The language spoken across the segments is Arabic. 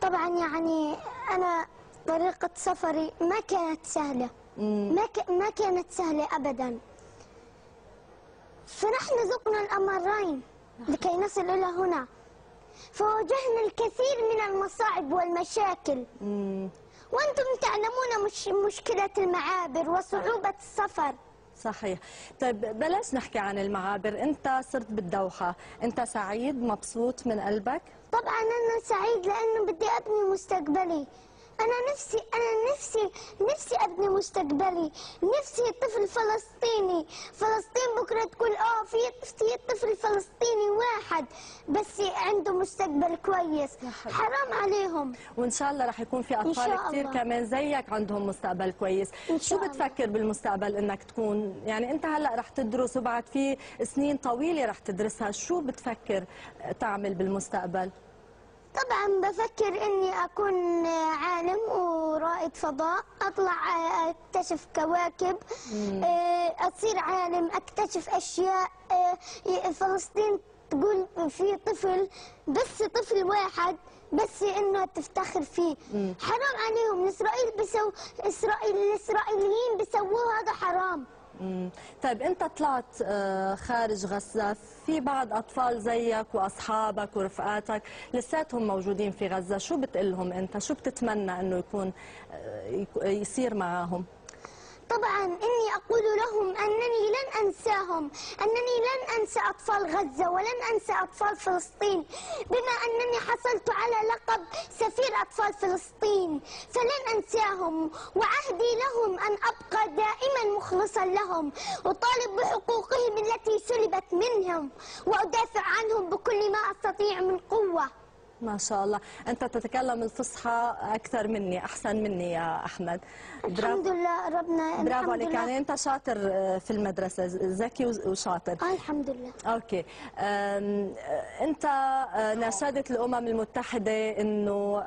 طبعا يعني أنا طريقة سفري ما كانت سهلة. ما كانت سهلة أبدا. فنحن ذقنا الأمرين لكي نصل إلى هنا، فواجهنا الكثير من المصاعب والمشاكل. وأنتم تعلمون مشكلة المعابر وصعوبة السفر. صحيح. طيب بلاش نحكي عن المعابر، أنت صرت بالدوحة، أنت سعيد مبسوط من قلبك؟ طبعا أنا سعيد لأنه بدي أبني مستقبلي. أنا نفسي أبني مستقبلي، نفسي طفل فلسطيني، فلسطين بكرة تقول في طفل فلسطيني واحد بس عنده مستقبل كويس. حرام عليهم. وإن شاء الله رح يكون في أطفال كثير كمان زيك عندهم مستقبل كويس. شو بتفكر بالمستقبل إنك تكون؟ يعني أنت هلأ رح تدرس وبعد في سنين طويلة رح تدرسها، شو بتفكر تعمل بالمستقبل؟ طبعا بفكر اني اكون عالم ورائد فضاء، اطلع اكتشف كواكب، اصير عالم اكتشف اشياء. فلسطين تقول في طفل، بس طفل واحد بس انه تفتخر فيه. حرام عليهم. الاسرائيليين بيسووه، هذا حرام. طيب انت طلعت خارج غزة، في بعض اطفال زيك واصحابك ورفقاتك لساتهم موجودين في غزة، شو بتقلهم انت؟ شو بتتمنى انه يصير معاهم؟ طبعا اني اقول لهم انني لن انساهم، انني لن انسى اطفال غزة ولن انسى اطفال فلسطين، بما انني حصلت على لقب سفير اطفال فلسطين فلن انساهم، وعهدي لهم ان ابقى دائما مخلصا لهم، اطالب بحقوقهم التي سلبت منهم، وادافع عنهم بكل ما استطيع من قوة. ما شاء الله، أنت تتكلم الفصحى أكثر مني، أحسن مني يا أحمد. الحمد لله ربنا. برافو عليك، يعني أنت شاطر في المدرسة، ذكي وشاطر. الحمد لله. أوكي. أنت ناشدت الأمم المتحدة إنه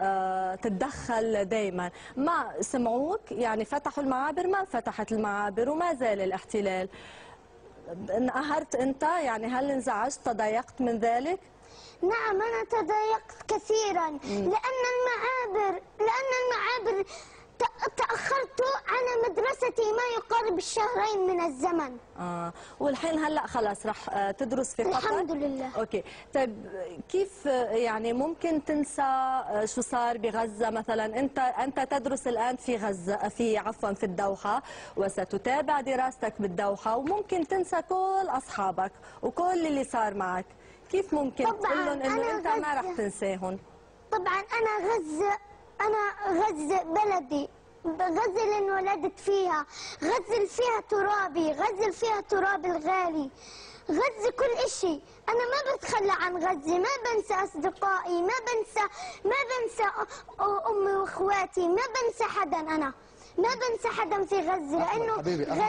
تتدخل دائما، ما سمعوك؟ يعني فتحوا المعابر، ما فتحت المعابر وما زال الاحتلال. انقهرت أنت؟ يعني هل انزعجت، تضايقت من ذلك؟ نعم أنا تضايقت كثيرا لأن المعابر تأخرت على مدرستي ما يقارب الشهرين من الزمن. والحين هلا خلاص رح تدرس في قطر؟ الحمد لله. اوكي، طيب كيف يعني ممكن تنسى شو صار بغزة مثلا؟ انت تدرس الآن في غزة، في الدوحة، وستتابع دراستك بالدوحة، وممكن تنسى كل أصحابك وكل اللي صار معك. كيف ممكن تقول لهم انه انت ما رح تنساهم؟ طبعا انا غزة بلدي، غزة اللي انولدت فيها، غزة اللي فيها ترابي، غزة اللي فيها تراب الغالي، غزة كل اشي. انا ما بتخلى عن غزة، ما بنسى اصدقائي، ما بنسى امي واخواتي، ما بنسى حدا. انا ما بنسى حدا في غزة لانه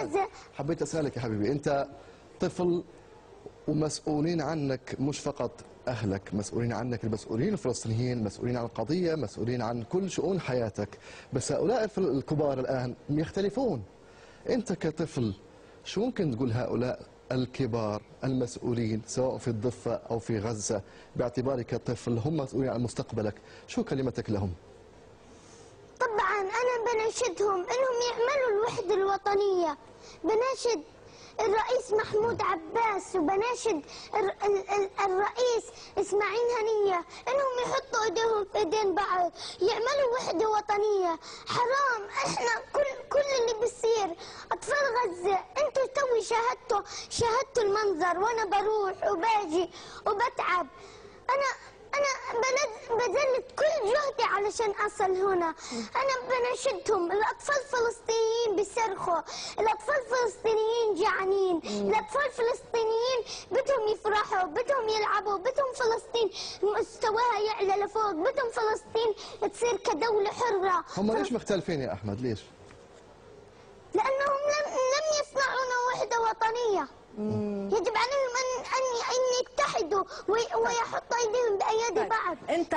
غزة. حبيت اسالك يا حبيبي، انت طفل ومسؤولين عنك، مش فقط أهلك، مسؤولين عنك المسؤولين الفلسطينيين، مسؤولين عن القضية، مسؤولين عن كل شؤون حياتك، بس هؤلاء الكبار الآن يختلفون. أنت كطفل شو ممكن تقول هؤلاء الكبار المسؤولين سواء في الضفة أو في غزة، باعتبارك طفل هم مسؤولين عن مستقبلك، شو كلمتك لهم؟ طبعا أنا بناشدهم إنهم يعملوا الوحدة الوطنية، بناشد الرئيس محمود عباس وبناشد الرئيس إسماعيل هنية إنهم يحطوا إيديهم في إيدين بعض، يعملوا وحدة وطنية. حرام إحنا كل اللي بيصير أطفال غزة، أنتوا توي شاهدتوا المنظر، وأنا بروح وباجي وبتعب. أنا بذلت كل جهدي علشان أصل هنا. أنا بناشدهم، الأطفال الفلسطينيين بيصرخوا، الأطفال الفلسطينيين جعانين، الأطفال الفلسطينيين بدهم يفرحوا، بدهم يلعبوا، بدهم فلسطين مستواها يعلى لفوق، بدهم فلسطين تصير كدولة حرة. هم ليش مختلفين يا أحمد؟ ليش؟ لأنهم لم يصنعوا وحدة وطنية. يجب عليهم أن يتحدوا ويحطوا أيديهم بأيدي بعض. أنت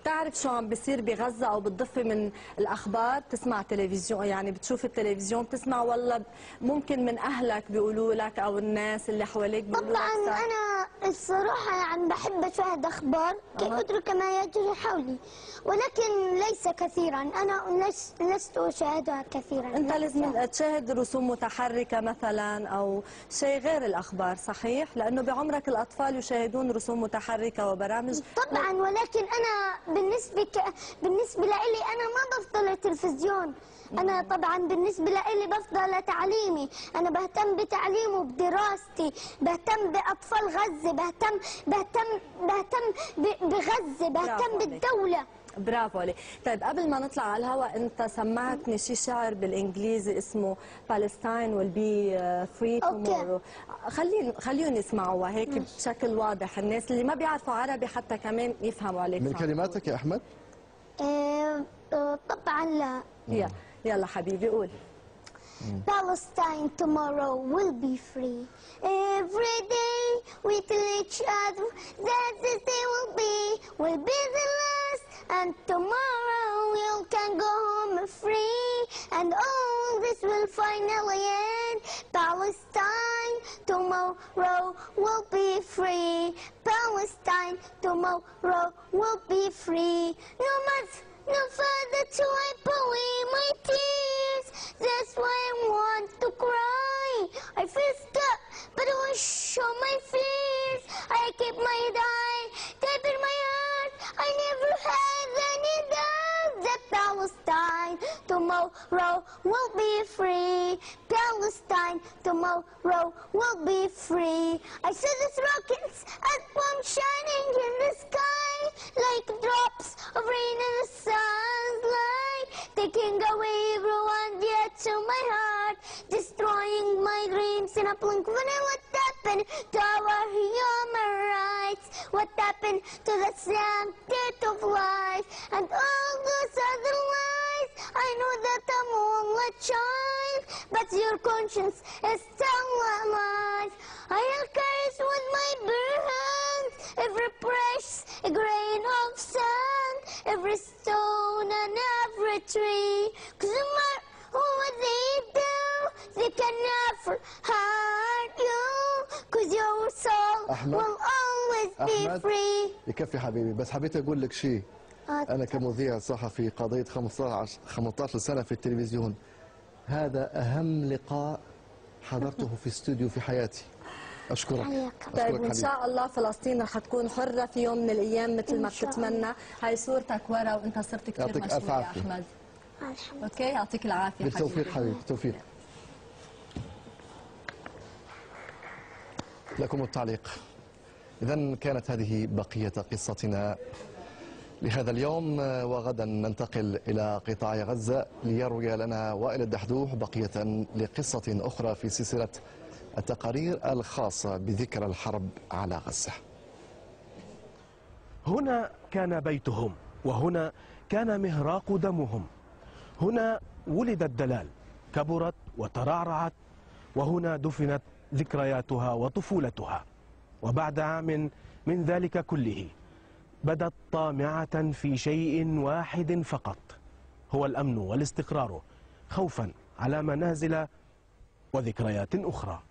بتعرف شو عم بيصير بغزة أو بالضفة من الأخبار؟ بتسمع تلفزيون، يعني بتشوف التلفزيون، بتسمع والله ممكن من أهلك بيقولوا لك أو الناس اللي حواليك بيقولوا لك؟ طبعا الصراحة يعني بحب أشاهد أخبار كي أدرك ما يجري حولي، ولكن ليس كثيرا. أنا لست أشاهدها كثيرا. انت لازم تشاهد رسوم متحركه مثلا او شيء غير الاخبار، صحيح؟ لانه بعمرك الاطفال يشاهدون رسوم متحركه وبرامج. طبعا، ولكن أنا بالنسبة لي أنا ما بفضل التلفزيون. أنا طبعا بالنسبة لي بفضل تعليمي، أنا بهتم بتعليمي وبدراستي، بهتم بأطفال غزة، بهتم بغزة، بهتم بالدولة. برافو عليك. طيب قبل ما نطلع على الهواء انت سمعتني شي شعر بالانجليزي اسمه Palestine will be free tomorrow. خليهم يسمعوها هيك بشكل واضح، الناس اللي ما بيعرفوا عربي حتى كمان يفهموا عليك. من كلماتك يا احمد؟ طبعا لا. يلا حبيبي قول. Palestine tomorrow will be free. Every day we tell each other that this day will be the last, and tomorrow we can go home free, and all this will finally end. Palestine tomorrow will be free. Palestine tomorrow will be free. No further to wipe away my tears. That's why I want to cry. I feel stuck, but I won't show my fears. I keep my head high, deep in my heart. I never had any doubt that Palestine tomorrow will be free. Palestine tomorrow will be free. I saw these rockets at once shining in the sky like drops of rain in the sunlight, taking away everyone dear to my heart, destroying my dreams in a blink. What happened to our human rights? What happened to the same death of life and all those other lies? I know that I'm only a child, but your conscience is still alive. I will carry with my bare hands every precious grain of sand, every stone and every tree. 'Cause no matter what they do, they can never hurt you. 'Cause your soul will always be free. يكفي حبيبي، بس حبيت اقول لك شيء. انا كمذيع صحفي قضيت 15 سنه في التلفزيون، هذا اهم لقاء حضرته في استوديو في حياتي. أشكرك. طيب وإن شاء الله فلسطين رح تكون حرة في يوم من الأيام مثل ما بتتمنى. هاي صورتك ورا وأنت صرت كثير مشهور يا أحمد. أوكي يعطيك العافية. بالتوفيق حبيبي، بالتوفيق. لكم التعليق. إذن كانت هذه بقية قصتنا لهذا اليوم، وغدا ننتقل إلى قطاع غزة ليروي لنا وائل الدحدوح بقية لقصة أخرى في سلسلة التقارير الخاصة بذكرى الحرب على غزة. هنا كان بيتهم، وهنا كان مهراق دمهم، هنا ولدت دلال، كبرت وترعرعت، وهنا دفنت ذكرياتها وطفولتها. وبعد عام من ذلك كله بدت طامعة في شيء واحد فقط، هو الأمن والاستقرار، خوفا على منازل وذكريات أخرى.